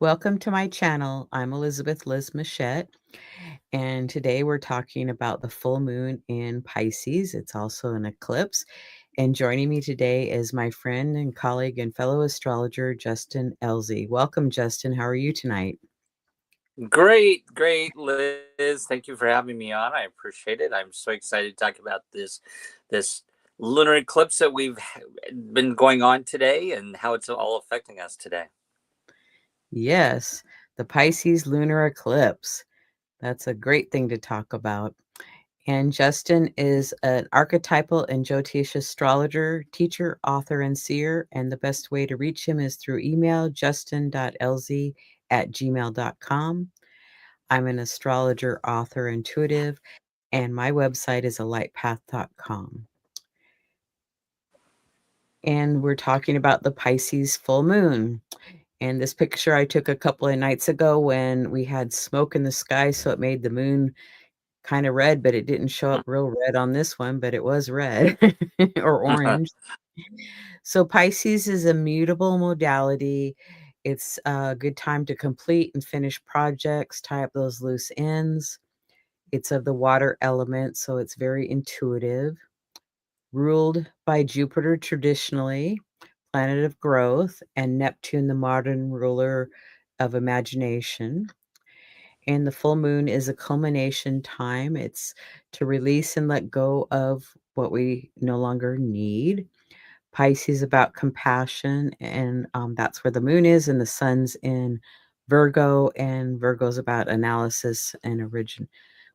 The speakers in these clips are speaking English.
Welcome to my channel. I'm Elizabeth Liz Muschett, and today we're talking about the full moon in Pisces. It's also an eclipse. And joining me today is my friend and colleague and fellow astrologer, Justin Elzie. Welcome, Justin. How are you tonight? Great, Liz. Thank you for having me on. I appreciate it. I'm so excited to talk about this lunar eclipse that we've been going on today and how it's all affecting us today. Yes, the Pisces lunar eclipse. That's a great thing to talk about. And Justin is an archetypal and wtih astrologer, teacher, author, and seer. And the best way to reach him is through email, justin.lz@gmail.com. I'm an astrologer, author, intuitive, and my website is alightpath.com. And we're talking about the Pisces full moon. And this picture I took a couple of nights ago when we had smoke in the sky, so it made the moon kind of red, but it didn't show up real red on this one, but it was red or orange. So Pisces is a mutable modality. It's a good time to complete and finish projects, tie up those loose ends. It's of the water element, so it's very intuitive. Ruled by Jupiter traditionally, planet of growth, and Neptune, the modern ruler of imagination. And the full moon is a culmination time. It's to release and let go of what we no longer need. Pisces about compassion, and that's where the moon is, and the sun's in Virgo, and Virgo's about analysis and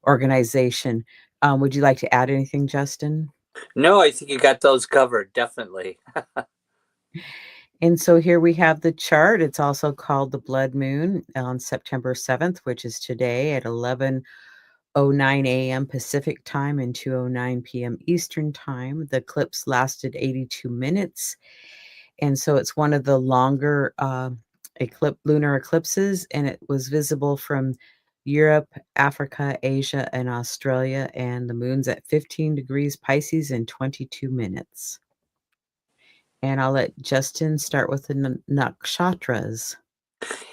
organization. Would you like to add anything, Justin? No, I think you got those covered, definitely. And so here we have the chart. It's also called the blood moon on September 7th, which is today at 11:09 a.m. Pacific time and 2:09 p.m. Eastern time. The eclipse lasted 82 minutes. And so it's one of the longer lunar eclipses, and it was visible from Europe, Africa, Asia, and Australia. And the moon's at 15 degrees Pisces in 22 minutes. And I'll let Justin start with the Nakshatras.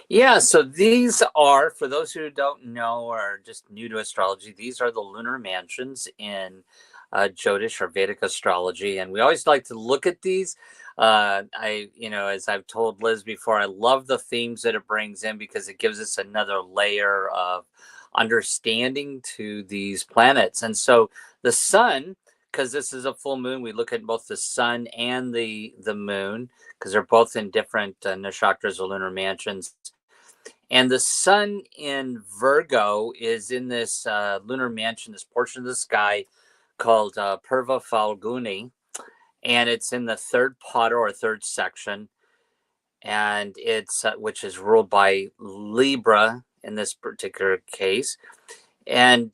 Yeah, so these are, for those who don't know or are just new to astrology, these are the lunar mansions in Jyotish or Vedic astrology. And we always like to look at these. As I've told Liz before, I love the themes that it brings in because it gives us another layer of understanding to these planets. And so the sun, because this is a full moon, we look at both the sun and the moon because they're both in different nakshatras or lunar mansions. And the sun in Virgo is in this lunar mansion, this portion of the sky called Purva Falguni, and it's in the third pada or third section, and it's which is ruled by Libra in this particular case. And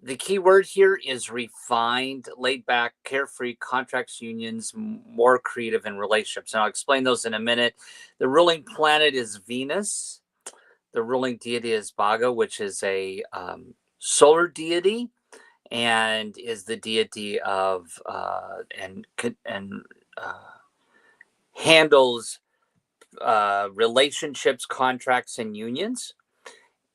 the key word here is refined, laid back, carefree, contracts, unions, more creative in relationships. And I'll explain those in a minute. The ruling planet is Venus. The ruling deity is Bhaga, which is a solar deity and is the deity of and handles relationships, contracts, and unions.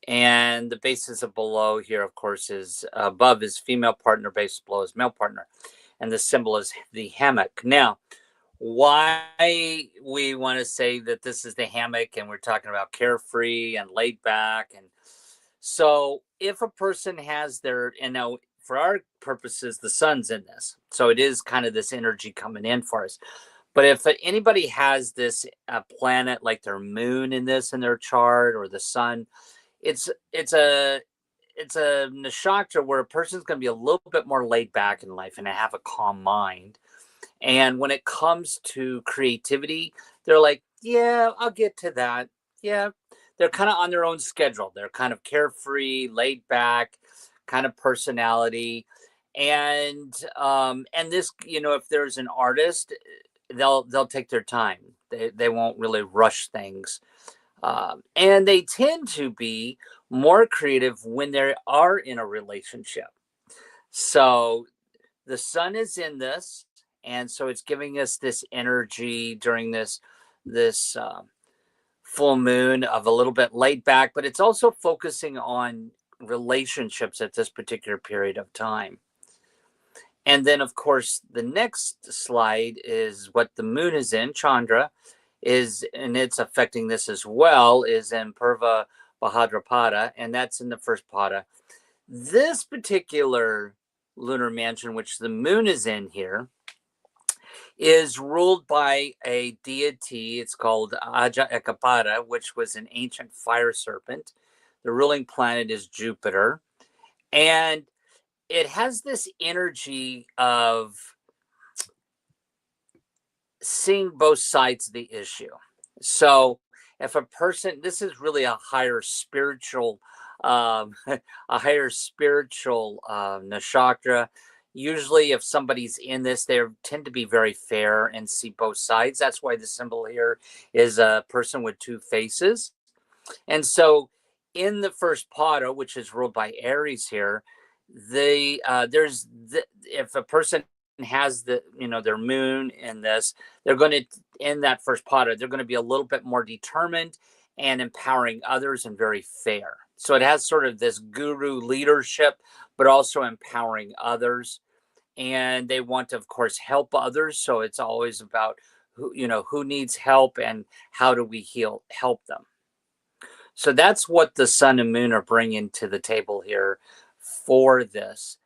And the basis of below here, of course, is above is female partner, base below is male partner. And the symbol is the hammock. Now, why we want to say that this is the hammock and we're talking about carefree and laid back. And so if a person has their, now for our purposes, the sun's in this. So it is kind of this energy coming in for us. But if anybody has this planet like their moon in this in their chart or the sun, it's a nakshatra where a person's going to be a little bit more laid back in life and have a calm mind. And when it comes to creativity, they're like, yeah, I'll get to that. Yeah, they're kind of on their own schedule. They're kind of carefree, laid back, kind of personality. And this, if there's an artist, they'll take their time. They won't really rush things. And they tend to be more creative when they are in a relationship. So the sun is in this, and so it's giving us this energy during this full moon of a little bit laid back, but it's also focusing on relationships at this particular period of time. And then, of course, the next slide is what the moon is in, Chandra, is, and it's affecting this as well, is in Purva Bhadrapada, and that's in the first pada. This particular lunar mansion, which the moon is in here, is ruled by a deity. It's called Aja Ekapada, which was an ancient fire serpent. The ruling planet is Jupiter. And it has this energy of seeing both sides of the issue. So if a person, this is really a higher spiritual, a higher spiritual nakshatra. Usually, if somebody's in this, they tend to be very fair and see both sides. That's why the symbol here is a person with two faces. And so, in the first pada, which is ruled by Aries here, if a person has their moon in this, they're going to, in that first pada, they're going to be a little bit more determined and empowering others and very fair. So it has sort of this guru leadership, but also empowering others. And they want to, of course, help others. So it's always about who needs help and how do we help them. So that's what the sun and moon are bringing to the table here for this.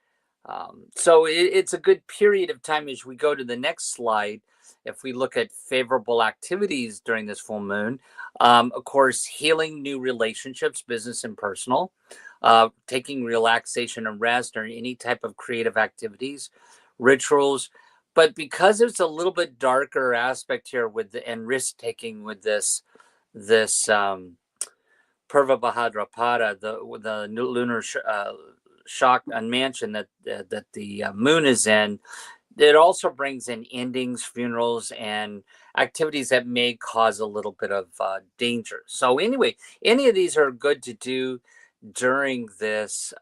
So it's a good period of time. As we go to the next slide, if we look at favorable activities during this full moon, of course, healing new relationships, business and personal, taking relaxation and rest, or any type of creative activities, rituals. But because it's a little bit darker aspect here and risk taking with this Purva Bhadrapada, the lunar shock and mansion that the moon is in, it also brings in endings, funerals, and activities that may cause a little bit of danger. So anyway, any of these are good to do during this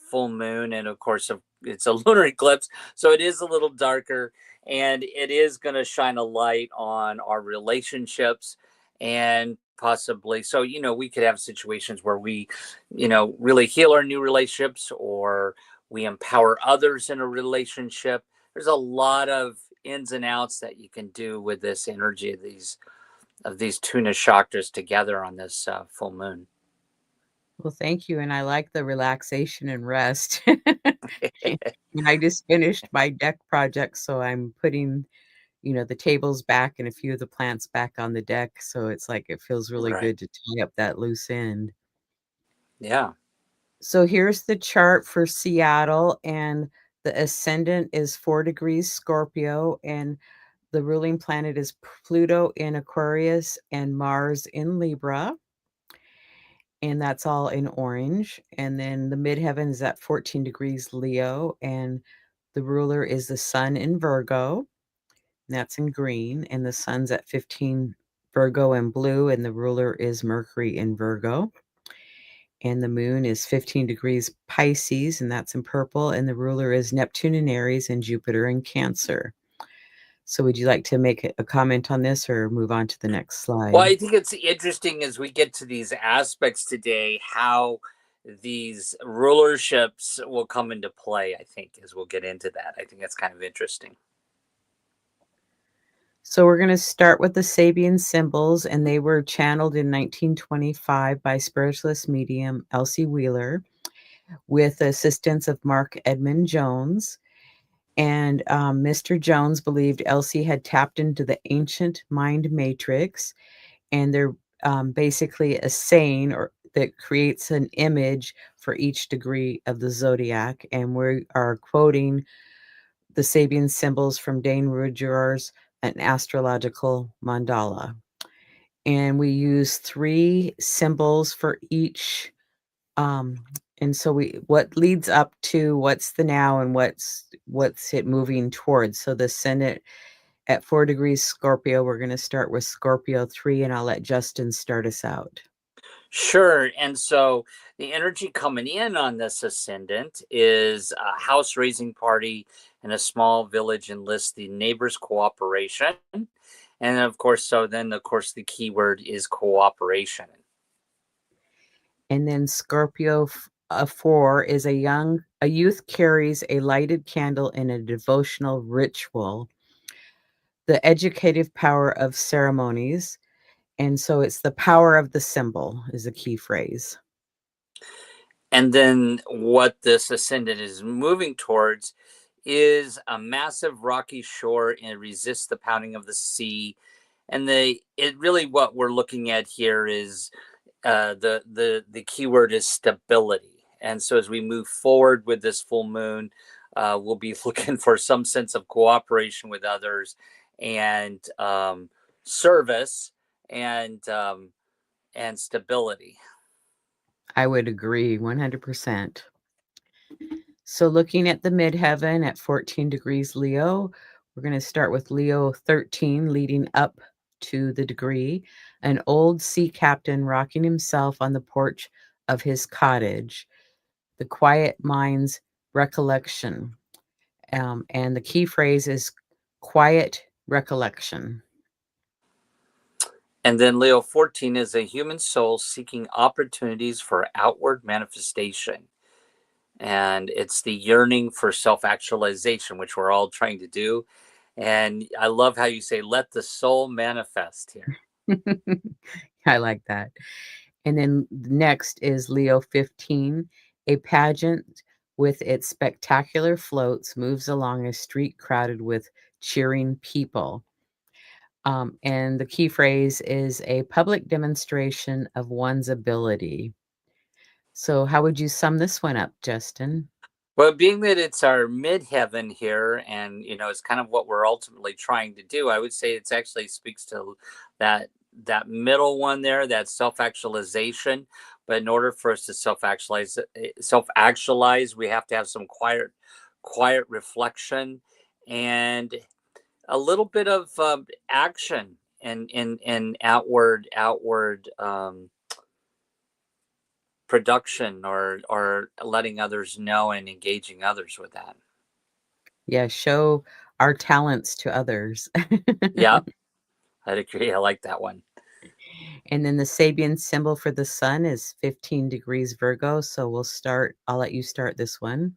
full moon. And of course, it's a lunar eclipse, so it is a little darker, and it is going to shine a light on our relationships, and possibly, so we could have situations where we really heal our new relationships, or we empower others in a relationship. There's a lot of ins and outs that you can do with this energy of these two nakshatras together on this full moon. Well, thank you, and I like the relaxation and rest. And I just finished my deck project, so I'm putting, the tables back and a few of the plants back on the deck, so it's like it feels really Right. good to tie up that loose end. Yeah. So here's the chart for Seattle, and the ascendant is 4 degrees Scorpio, and the ruling planet is Pluto in Aquarius and Mars in Libra. And that's all in orange. And then the midheaven is at 14 degrees Leo, and the ruler is the sun in Virgo. And that's in green. And the sun's at 15 Virgo in blue, and the ruler is Mercury in Virgo. And the moon is 15 degrees Pisces, and that's in purple. And the ruler is Neptune in Aries and Jupiter in Cancer. So would you like to make a comment on this or move on to the next slide? Well, I think it's interesting as we get to these aspects today, how these rulerships will come into play, I think, as we'll get into that. I think that's kind of interesting. So we're going to start with the Sabian Symbols, and they were channeled in 1925 by spiritualist medium Elzie Wheeler with the assistance of Mark Edmund Jones. And Mr. Jones believed Elzie had tapped into the ancient mind matrix, and they're basically a saying that creates an image for each degree of the zodiac. And we are quoting the Sabian Symbols from Dane Rudger's An Astrological Mandala. And we use 3 symbols for each. And so what leads up to what's the now and what's it moving towards. So the ascendant at 4 degrees Scorpio, we're going to start with Scorpio 3, and I'll let Justin start us out. Sure. And so the energy coming in on this ascendant is a house raising party in a small village enlists the neighbors' cooperation. And of course, so then of course the key word is cooperation. And then Scorpio 4 is a youth carries a lighted candle in a devotional ritual, the educative power of ceremonies. And so it's the power of the symbol is a key phrase. And then what this ascendant is moving towards is a massive rocky shore and resists the pounding of the sea. And it really, what we're looking at here is the keyword is stability. And so as we move forward with this full moon, we'll be looking for some sense of cooperation with others and service and stability. I would agree 100%. So looking at the midheaven at 14 degrees Leo, we're going to start with Leo 13 leading up to the degree, an old sea captain rocking himself on the porch of his cottage, the quiet mind's recollection. And the key phrase is quiet recollection. And then Leo 14 is a human soul seeking opportunities for outward manifestation. And it's the yearning for self-actualization, which we're all trying to do. And I love how you say, let the soul manifest here. I like that. And then next is Leo 15, a pageant with its spectacular floats moves along a street crowded with cheering people. And the key phrase is a public demonstration of one's ability. So, how would you sum this one up, Justin? Well, being that it's our midheaven here, and it's kind of what we're ultimately trying to do, I would say it's actually speaks to that middle one there, that self-actualization. But in order for us to self-actualize, we have to have some quiet reflection and a little bit of action and outward production or letting others know and engaging others with that. Yeah, show our talents to others. Yeah, I'd agree. I like that one. And then the Sabian symbol for the sun is 15 degrees Virgo. So I'll let you start this one.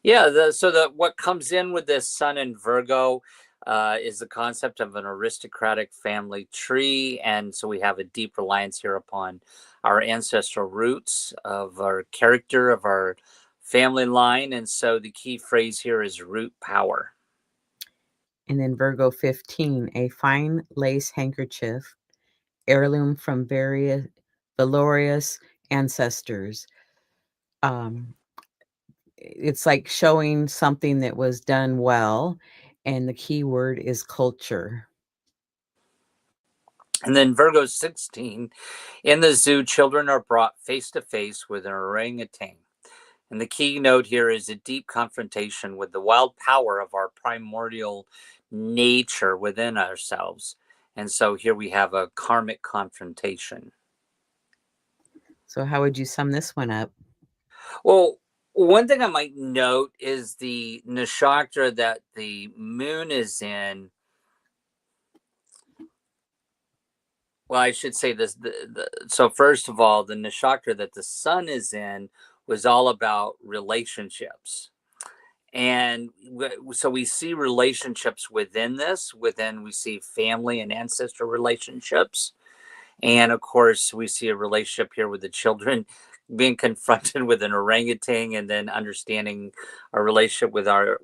Yeah, so what comes in with this sun in Virgo is the concept of an aristocratic family tree, and so we have a deep reliance here upon our ancestral roots of our character of our family line, and so the key phrase here is root power. And then Virgo 15, a fine lace handkerchief, heirloom from various valorous ancestors. Um, it's like showing something that was done well, and the key word is culture. And then Virgo 16, in the zoo, children are brought face to face with an orangutan. And the key note here is a deep confrontation with the wild power of our primordial nature within ourselves. And so here we have a karmic confrontation. So, how would you sum this one up? Well, one thing I might note is the nakshatra that the moon is in. Well, I should say this. So, first of all, the nakshatra that the sun is in was all about relationships. And so we see relationships within this, we see family and ancestor relationships. And of course, we see a relationship here with the children being confronted with an orangutan and then understanding our relationship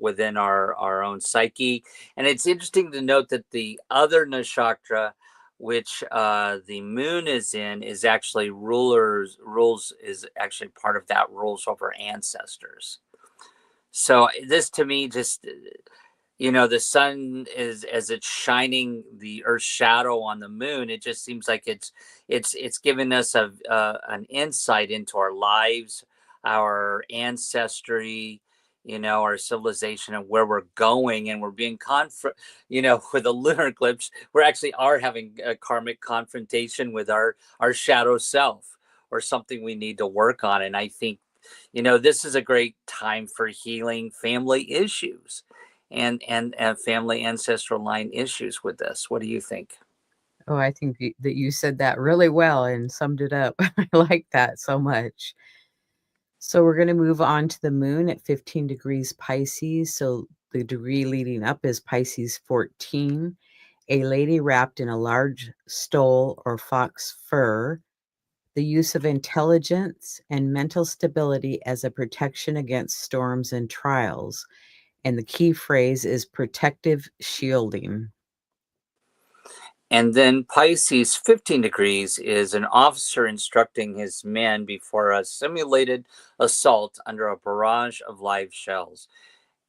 within our own psyche. And it's interesting to note that the other nakshatra, which the moon is in, is actually rules is actually part of that, rules over ancestors. So this to me just, the sun is, as it's shining the earth's shadow on the moon, it just seems like it's given us an insight into our lives, our ancestry, our civilization and where we're going. And we're being with a lunar eclipse, we're actually are having a karmic confrontation with our shadow self, or something we need to work on. And I think this is a great time for healing family issues. and family ancestral line issues with this. What do you think? Oh, I think that you said that really well and summed it up. I like that so much. So we're going to move on to the moon at 15 degrees Pisces. So the degree leading up is Pisces 14. A lady wrapped in a large stole or fox fur. The use of intelligence and mental stability as a protection against storms and trials. And the key phrase is protective shielding. And then Pisces 15 degrees is an officer instructing his men before a simulated assault under a barrage of live shells.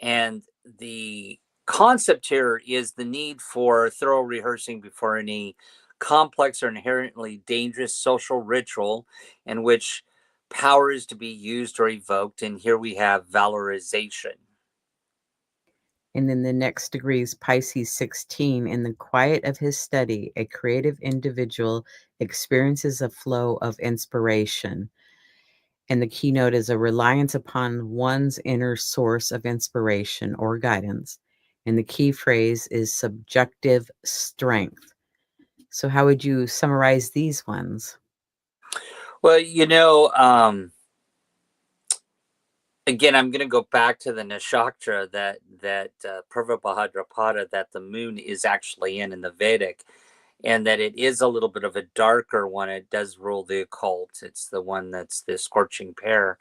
And the concept here is the need for thorough rehearsing before any complex or inherently dangerous social ritual in which power is to be used or evoked. And here we have valorization. And then the next degree is Pisces 16. In the quiet of his study, a creative individual experiences a flow of inspiration. And the keynote is a reliance upon one's inner source of inspiration or guidance. And the key phrase is subjective strength. So, how would you summarize these ones? Well, again, I'm going to go back to the nakshatra that Purva Bhadrapada, that the moon is actually in the Vedic, and that it is a little bit of a darker one. It does rule the occult. It's the one that's the scorching pear,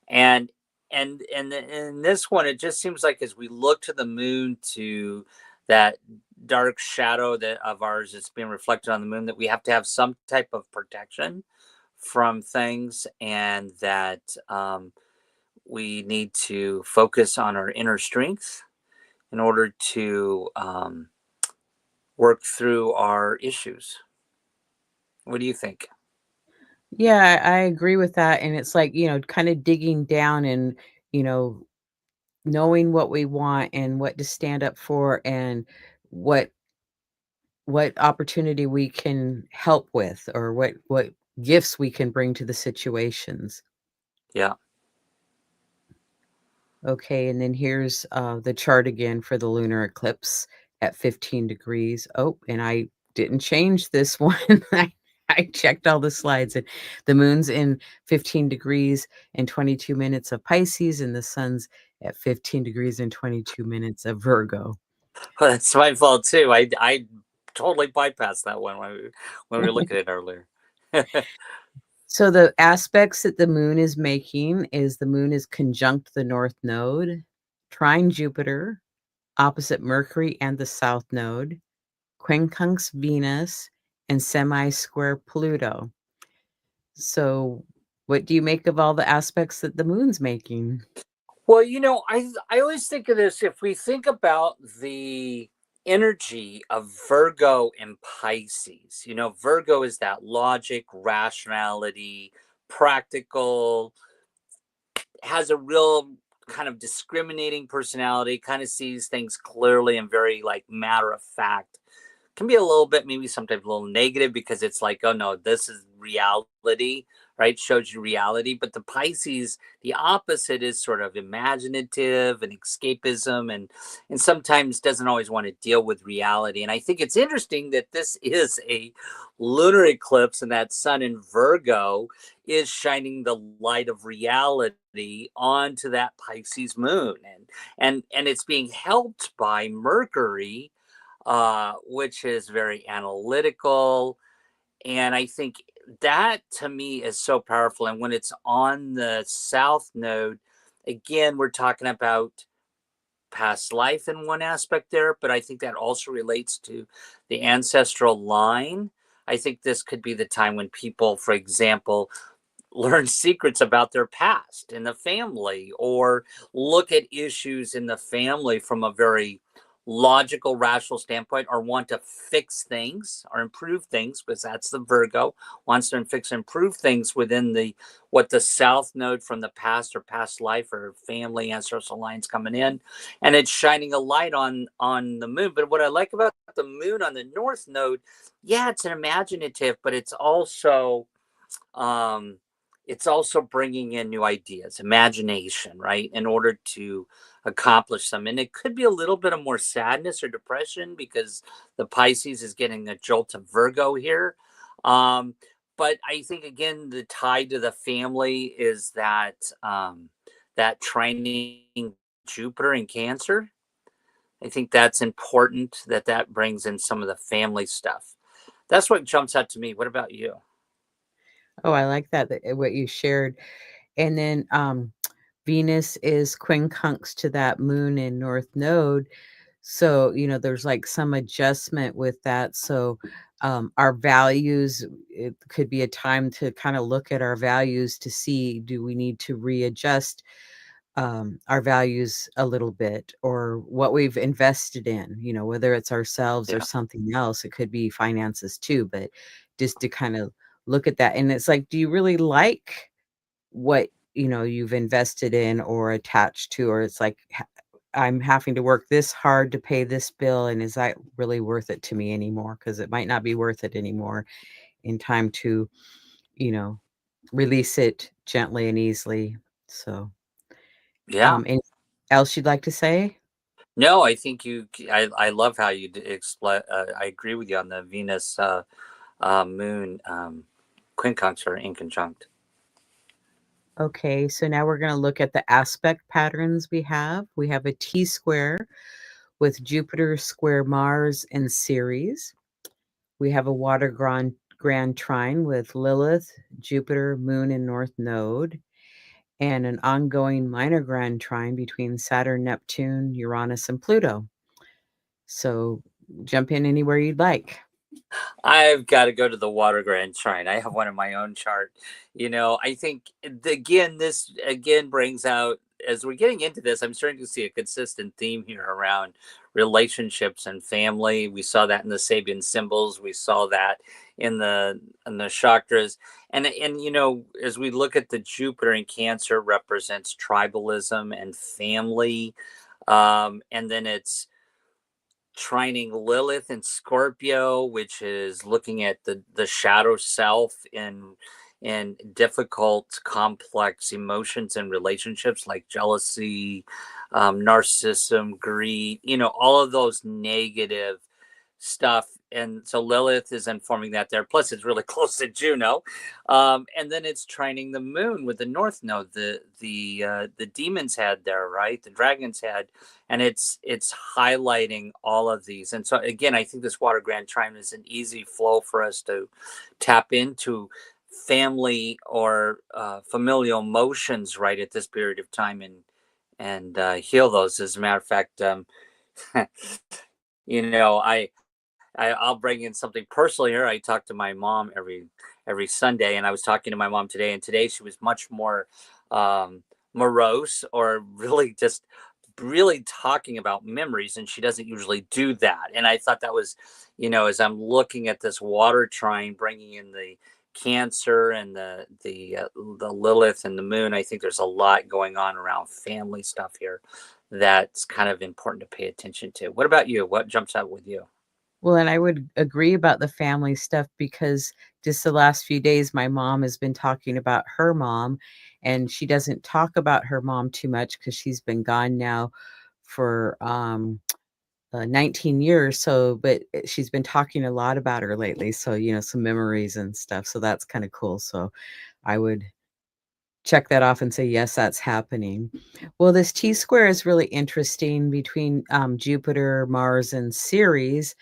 and and in this one, it just seems like as we look to the moon, to that dark shadow that of ours that's being reflected on the moon, that we have to have some type of protection from things, and that we need to focus on our inner strength in order to work through our issues. What do you think? Yeah, I agree with that. And it's like, kind of digging down and, you know, knowing what we want and what to stand up for and what what opportunity we can help with or what gifts we can bring to the situations. Yeah. Okay, and then here's the chart again for the lunar eclipse at 15 degrees. Oh, and I didn't change this one. I checked all the slides, and the moon's in 15 degrees and 22 minutes of Pisces, and the sun's at 15 degrees and 22 minutes of Virgo. Well, that's my fault too. I totally bypassed that one when we were looking at it earlier. So the aspects that the moon is making is the moon is conjunct the north node, trine Jupiter, opposite Mercury and the south node, quincunx Venus, and semi-square Pluto. So what do you make of all the aspects that the moon's making? Well, I always think of this, if we think about the energy of Virgo and Pisces. Virgo is that logic, rationality, practical, has a real kind of discriminating personality, kind of sees things clearly and very like matter of fact. Can be a little bit, maybe sometimes a little negative, because it's like, oh no, this is reality, right? Shows you reality. But the Pisces, the opposite, is sort of imaginative and escapism, and sometimes doesn't always want to deal with reality. And I think it's interesting that this is a lunar eclipse, and that sun in Virgo is shining the light of reality onto that Pisces moon, and it's being helped by Mercury, which is very analytical. And I think that to me is so powerful. And when it's on the south node, again, we're talking about past life in one aspect there, but I think that also relates to the ancestral line. I think this could be the time when people, for example, learn secrets about their past in the family, or look at issues in the family from a very logical, rational standpoint, or want to fix things or improve things, because that's the Virgo, wants to fix and improve things within the what the south node from the past or past life or family ancestral lines coming in, and it's shining a light on the moon. But what I like about the moon on the north node, yeah, it's an imaginative, but it's also um it's also bringing in new ideas, imagination, right, in order to accomplish them. And it could be a little bit of more sadness or depression because the Pisces is getting a jolt of Virgo here. Um, but I think again, the tie to the family is that training Jupiter in Cancer. I think that's important that brings in some of the family stuff. That's what jumps out to me. What about you? Oh, I like that what you shared. And then Venus is quincunx to that moon in North Node. So, there's like some adjustment with that. So, our values, it could be a time to kind of look at our values to see, do we need to readjust our values a little bit, or what we've invested in, whether it's ourselves or Yeah. something else. It could be finances too, but just to kind of look at that. And it's like, do you really like what, you've invested in or attached to? Or it's like, I'm having to work this hard to pay this bill, and is that really worth it to me anymore? Because it might not be worth it anymore in time to, you know, release it gently and easily. So, Yeah. anything else you'd like to say? No, I think I love how you explain. I agree with you on the Venus Moon quincunx or inconjunct. Okay, so now we're going to look at the aspect patterns we have. We have a T square with Jupiter square Mars in Ceres. We have a water grand trine with Lilith, Jupiter, Moon, and North Node, and an ongoing minor grand trine between Saturn, Neptune, Uranus, and Pluto. So jump in anywhere you'd like. I've got to go to the water grand trine. I have one in my own chart. I think again, this again brings out, as we're getting into this, I'm starting to see a consistent theme here around relationships and family. We saw that in the Sabian symbols. We saw that in the chakras. And as we look at the Jupiter in Cancer represents tribalism and family. And then it's trining Lilith in Scorpio, which is looking at the shadow self in difficult, complex emotions and relationships like jealousy, narcissism, greed. All of those negative stuff. And so Lilith is informing that there. Plus, it's really close to Juno, and then it's trining the moon with the North Node. The demons had there, right? The dragons had, and it's highlighting all of these. And so again, I think this water grand trine is an easy flow for us to tap into family or familial emotions right at this period of time and heal those. As a matter of fact, you know, I I'll bring in something personal here. I talk to my mom every Sunday, and I was talking to my mom today, and today she was much more morose, or really just really talking about memories, and she doesn't usually do that. And I thought that was, as I'm looking at this water trine, bringing in the Cancer and the Lilith and the Moon, I think there's a lot going on around family stuff here that's kind of important to pay attention to. What about you? What jumps out with you? Well, and I would agree about the family stuff because just the last few days, my mom has been talking about her mom, and she doesn't talk about her mom too much because she's been gone now for 19 years. So, but she's been talking a lot about her lately. So, some memories and stuff. So that's kind of cool. So I would check that off and say, yes, that's happening. Well, this T square is really interesting between Jupiter, Mars, and Ceres,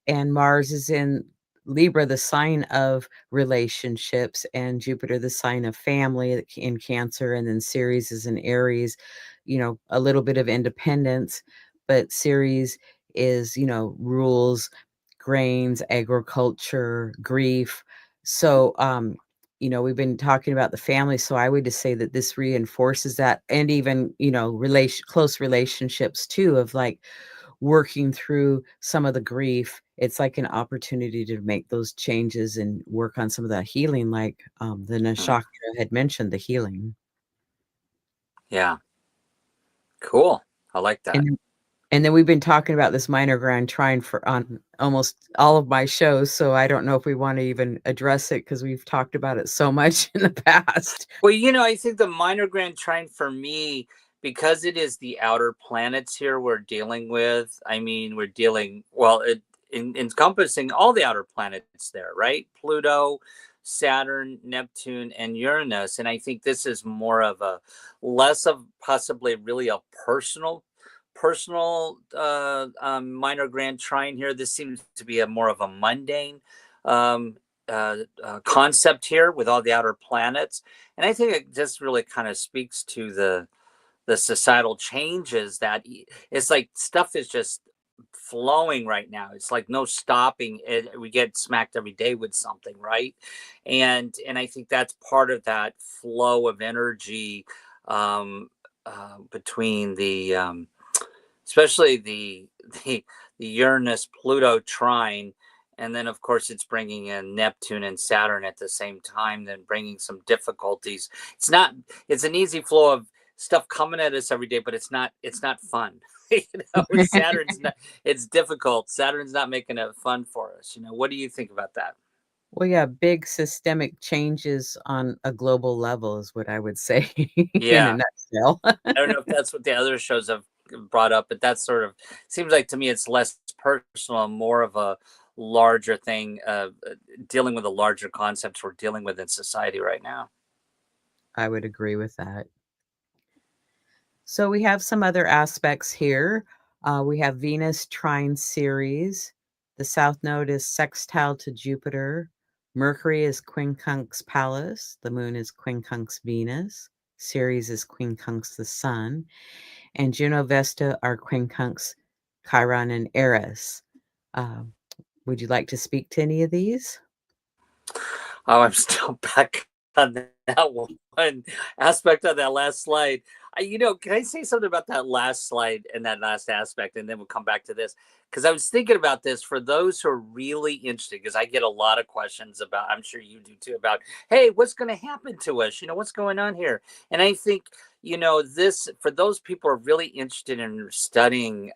and Mars is in Libra, the sign of relationships, and Jupiter, the sign of family in Cancer, and then Ceres is in Aries, a little bit of independence, but Ceres is, rules, grains, agriculture, grief. So, we've been talking about the family, so I would just say that this reinforces that, and even, close relationships too, of like working through some of the grief. It's like an opportunity to make those changes and work on some of that healing, like the Mm, Nashakra had mentioned, the healing. yeah, cool. I like that. And And then we've been talking about this minor grand trine for on almost all of my shows, so I don't know if we want to even address it because we've talked about it so much in the past. Well, I think the minor grand trine for me, because it is the outer planets here we're dealing with. I mean, we're dealing well, encompassing all the outer planets there, right? Pluto, Saturn, Neptune, and Uranus. And I think this is more of a less of possibly really a personal minor grand trine here. This seems to be a more of a mundane um, concept here with all the outer planets, and I think it just really kind of speaks to the societal changes that it's like stuff is just flowing right now. It's like no stopping it. We get smacked every day with something, right? And I think that's part of that flow of energy um, between the especially the the Uranus Pluto trine, and then of course it's bringing in Neptune and Saturn at the same time, then bringing some difficulties. It's an easy flow of stuff coming at us every day, but it's not fun. Saturn's not. It's difficult. Saturn's not making it fun for us. What do you think about that? Well, yeah, big systemic changes on a global level is what I would say in a Yeah. nutshell. I don't know if that's what the other shows have brought up, but that's sort of seems like to me it's less personal and more of a larger thing, dealing with the larger concepts we're dealing with in society right now. I would agree with that. So we have some other aspects here. We have Venus trine Ceres. The south node is sextile to Jupiter. Mercury is quincunx Pallas. The moon is quincunx Venus. Ceres is quincunx the sun. And Juno Vesta are quincunx Chiron and Eris. Um, would you like to speak to any of these? Oh, I'm still back on that one aspect of that last slide. Can I say something about that last slide and that last aspect, and then we'll come back to this? Because I was thinking about this for those who are really interested, because I get a lot of questions about, I'm sure you do too, about, hey, what's going to happen to us? What's going on here? And I think, this, for those people who are really interested in studying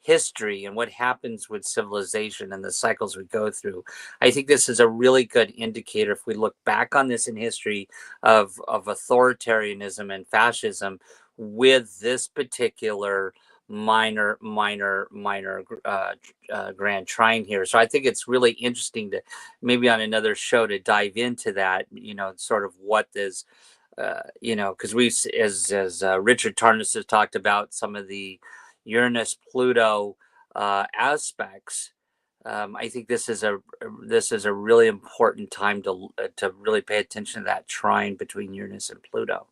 history and what happens with civilization and the cycles we go through, I think this is a really good indicator if we look back on this in history of authoritarianism and fascism with this particular minor grand trine here. So I think it's really interesting to maybe on another show to dive into that, sort of what this because we, as Richard Tarnas has talked about some of the Uranus Pluto aspects. I think this is a really important time to really pay attention to that trine between Uranus and Pluto.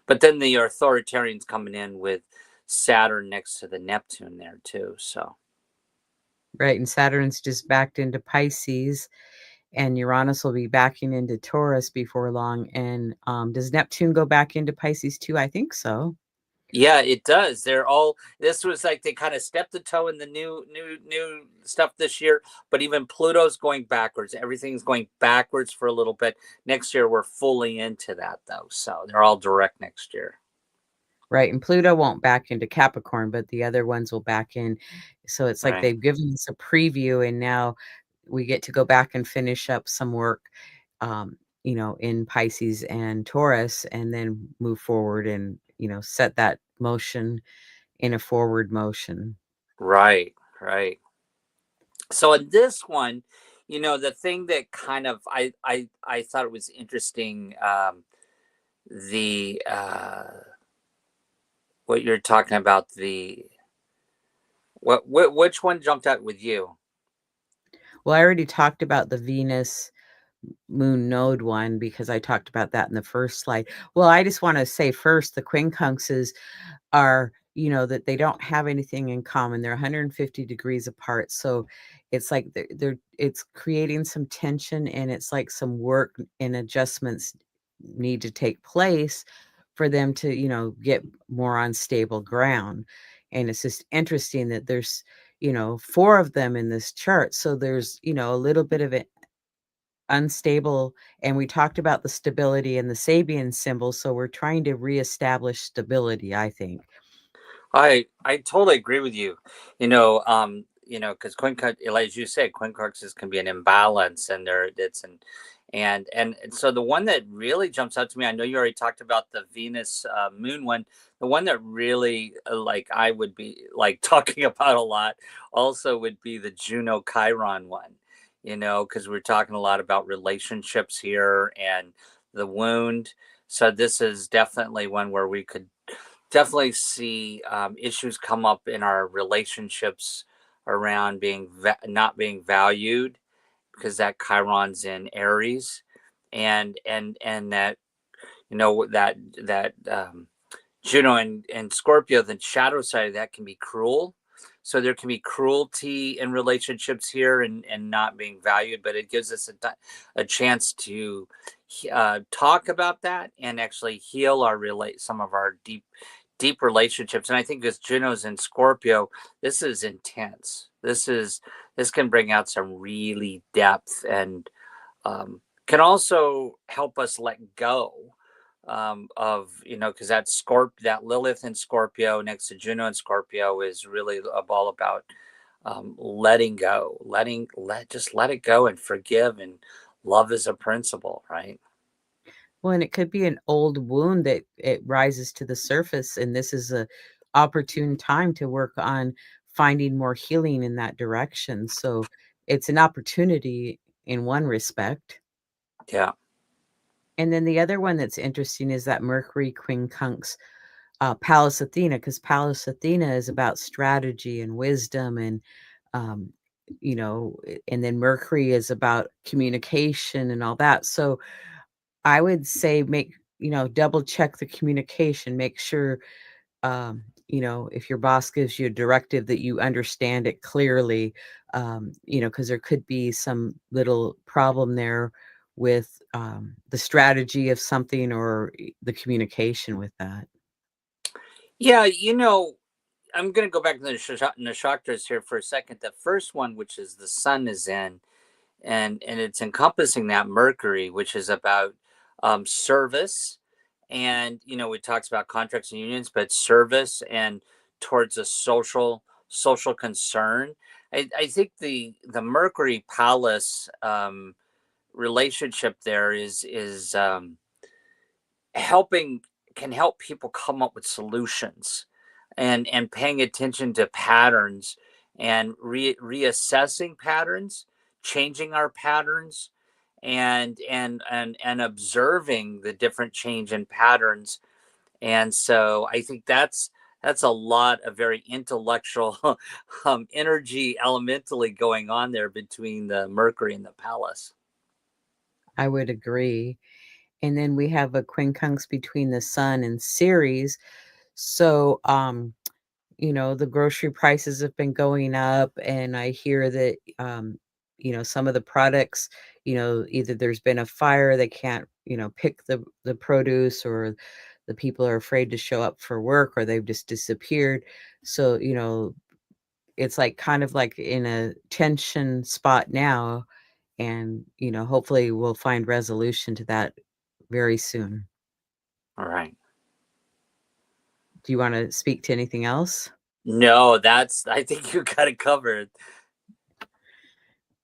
But then the authoritarians coming in with Saturn next to the Neptune there too. So Right, and Saturn's just backed into Pisces, and Uranus will be backing into Taurus before long. And does Neptune go back into Pisces too? I think so. yeah, it does. They're all. This was like they kind of stepped the toe in the new stuff this year. But even Pluto's going backwards. Everything's going backwards for a little bit. Next year we're fully into that though. So they're all direct next year. Right, and Pluto won't back into Capricorn, but the other ones will back in. So it's like Right. they've given us a preview, and now we get to go back and finish up some work, um, in Pisces and Taurus, and then move forward and, set that motion in a forward motion. Right. Right. So in this one, the thing that kind of I thought it was interesting, the what you're talking about, the which one jumped out with you? Well, I already talked about the Venus moon node one because I talked about that in the first slide. Well, I just want to say first, the quincunxes are, that they don't have anything in common. They're 150 degrees apart. So it's like it's creating some tension, and it's like some work and adjustments need to take place for them to, get more on stable ground. And it's just interesting that there's, four of them in this chart. So there's, a little bit of it unstable, and we talked about the stability and the Sabian symbols, so we're trying to reestablish stability, I think. I totally agree with you. Because as you say, quincunxes can be an imbalance, and so the one that really jumps out to me, I know you already talked about the Venus Moon one. The one that really like I would be like talking about a lot, also would be the Juno Chiron one. Because we're talking a lot about relationships here and the wound. So this is definitely one where we could definitely see issues come up in our relationships around not being valued, because that Chiron's in Aries, and that Juno and Scorpio, the shadow side of that can be cruel. So there can be cruelty in relationships here, and not being valued, but it gives us a chance to talk about that and actually heal some of our deep relationships. And I think as Juno's in Scorpio, this is intense. This can bring out some really depth, and can also help us let go of, because that Lilith in Scorpio next to Juno in Scorpio is really all about letting go, just let it go and forgive, and love is a principle, right? Well, and it could be an old wound that it rises to the surface, and this is a opportune time to work on finding more healing in that direction. So it's an opportunity in one respect. Yeah. And then the other one that's interesting is that Mercury quincunx Pallas Athena, because Pallas Athena is about strategy and wisdom, and um, and then Mercury is about communication and all that. So I would say double check the communication, make sure, if your boss gives you a directive that you understand it clearly, because there could be some little problem there with the strategy of something or the communication with that. Yeah, I'm going to go back to the Nakshatras here for a second. The first one, which is the sun, is in, and it's encompassing that Mercury, which is about service, and it talks about contracts and unions, but service and towards a social concern. I think the Mercury Palace relationship there is helping can help people come up with solutions, and paying attention to patterns, and reassessing patterns, changing our patterns, and observing the different change in patterns. And so I think that's a lot of very intellectual energy elementally going on there between the Mercury and the Palace. I would agree. And then we have a quincunx between the sun and Ceres. So, the grocery prices have been going up, and I hear that, some of the products, either there's been a fire, they can't, pick the produce, or the people are afraid to show up for work, or they've just disappeared. So, it's like kind of like in a tension spot now, and, hopefully we'll find resolution to that very soon. All right. Do you want to speak to anything else? No, I think you got it covered.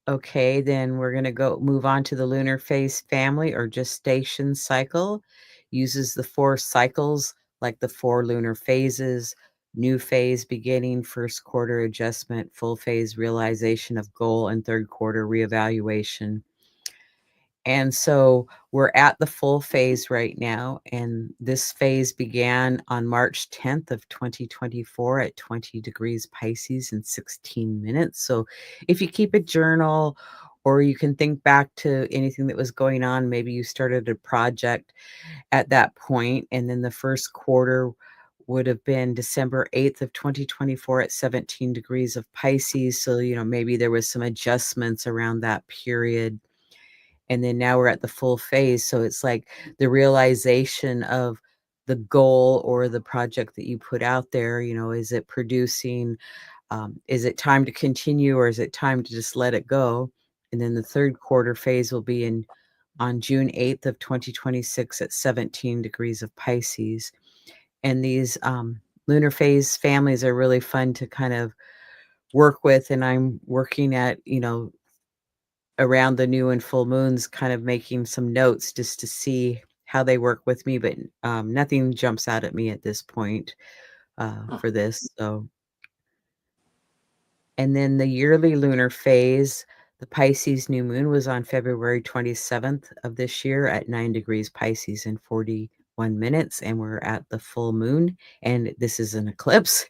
Okay, then we're going to go move on to the lunar phase family or gestation cycle. Uses the 4 cycles like the 4 lunar phases: new phase beginning, first quarter adjustment, full phase realization of goal, and third quarter reevaluation. And so we're at the full phase right now, and this phase began on March 10th of 2024 at 20 degrees Pisces and 16 minutes. So if you keep a journal, or you can think back to anything that was going on, maybe you started a project at that point, and then the first quarter would have been December 8th of 2024 at 17 degrees of Pisces. So, maybe there was some adjustments around that period, and then now we're at the full phase. So it's like the realization of the goal or the project that you put out there. Is it producing? Is it time to continue, or is it time to just let it go? And then the third quarter phase will be on June 8th of 2026 at 17 degrees of Pisces. And these lunar phase families are really fun to kind of work with, and I'm working at, around the new and full moons, kind of making some notes just to see how they work with me, but, nothing jumps out at me at this point, Hmm. for this, so and then the yearly lunar phase, the Pisces new moon was on February 27th of this year at 9 degrees Pisces and 41 minutes, and we're at the full moon, and this is an eclipse,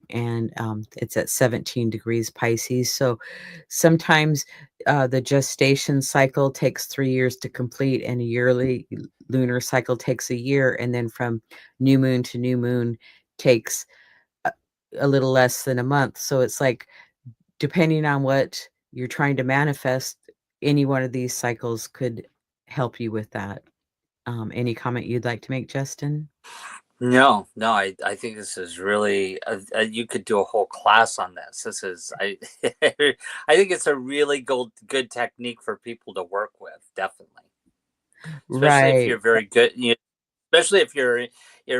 and, it's at 17 degrees Pisces, so sometimes, the gestation cycle takes 3 years to complete, and a yearly lunar cycle takes a year, and then from new moon takes a a little less than a month, so it's like, depending on what you're trying to manifest, any one of these cycles could help you with that. Any comment you'd like to make, Justin? No, no, I think this is really you could do a whole class on this. This is I I think it's a really good technique for people to work with, definitely. Especially if Right. you're very good, especially if you're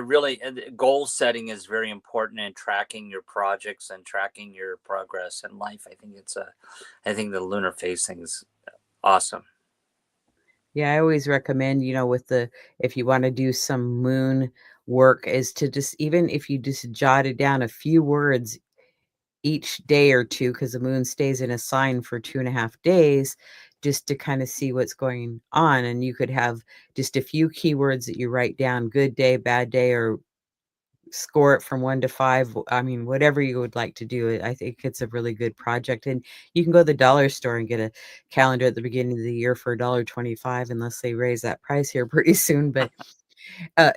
really and goal setting is very important in tracking your projects and tracking your progress in life. I think the lunar phase thing is awesome. Yeah, I always recommend, with the if you wanna do some moon work is to just even if you just jotted down a few words each day or 2, because the moon stays in a sign for 2.5 days, just to kinda see what's going on, and you could have just a few keywords that you write down, good day, bad day, or score it from 1 to 5. I mean, whatever you would like to do, I think it's a really good project, and you can go to the dollar store and get a calendar at the beginning of the year for $1.25 unless they raise that price here pretty soon, but,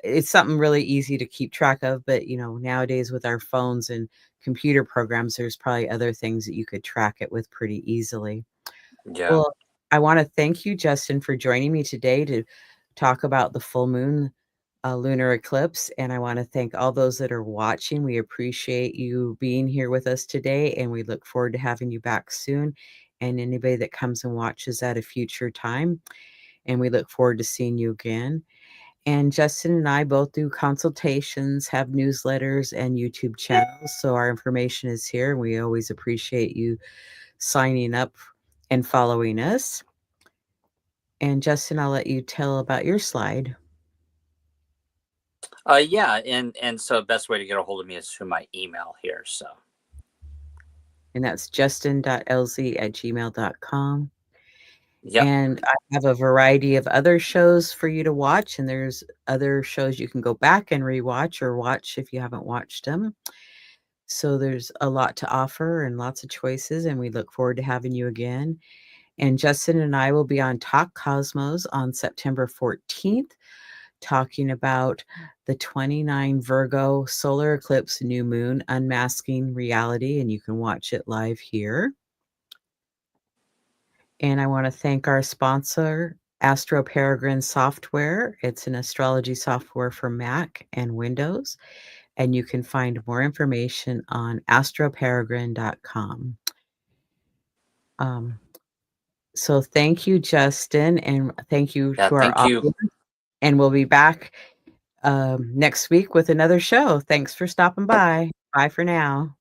it's something really easy to keep track of, but, nowadays with our phones and computer programs, there's probably other things that you could track it with pretty easily. Yeah. Well, I wanna thank you, Justin, for joining me today to talk about the full moon, lunar eclipse, and I wanna thank all those that are watching. We appreciate you being here with us today, and we look forward to having you back soon, and anybody that comes and watches at a future time, and we look forward to seeing you again. And Justin and I both do consultations, have newsletters, and YouTube channels, so our information is here, and we always appreciate you signing up and following us. And Justin, I'll let you tell about your slide, Yeah, and so best way to get a hold of me is through my email here. So and that's justin.elzie@gmail.com. yep. And I have a variety of other shows for you to watch, and there's other shows you can go back and rewatch or watch if you haven't watched them. So there's a lot to offer and lots of choices, and we look forward to having you again. And Justin and I will be on Talk Cosmos on September 14th, talking about the 29 Virgo solar eclipse new moon unmasking reality, and you can watch it live here. And I want to thank our sponsor, Astro Peregrine Software. It's an astrology software for Mac and Windows, and you can find more information on astroperegrine.com. Um, so thank you, Justin, and thank you Yeah, to our thank you. audience. And we'll be back next week with another show. Thanks for stopping by. Bye for now.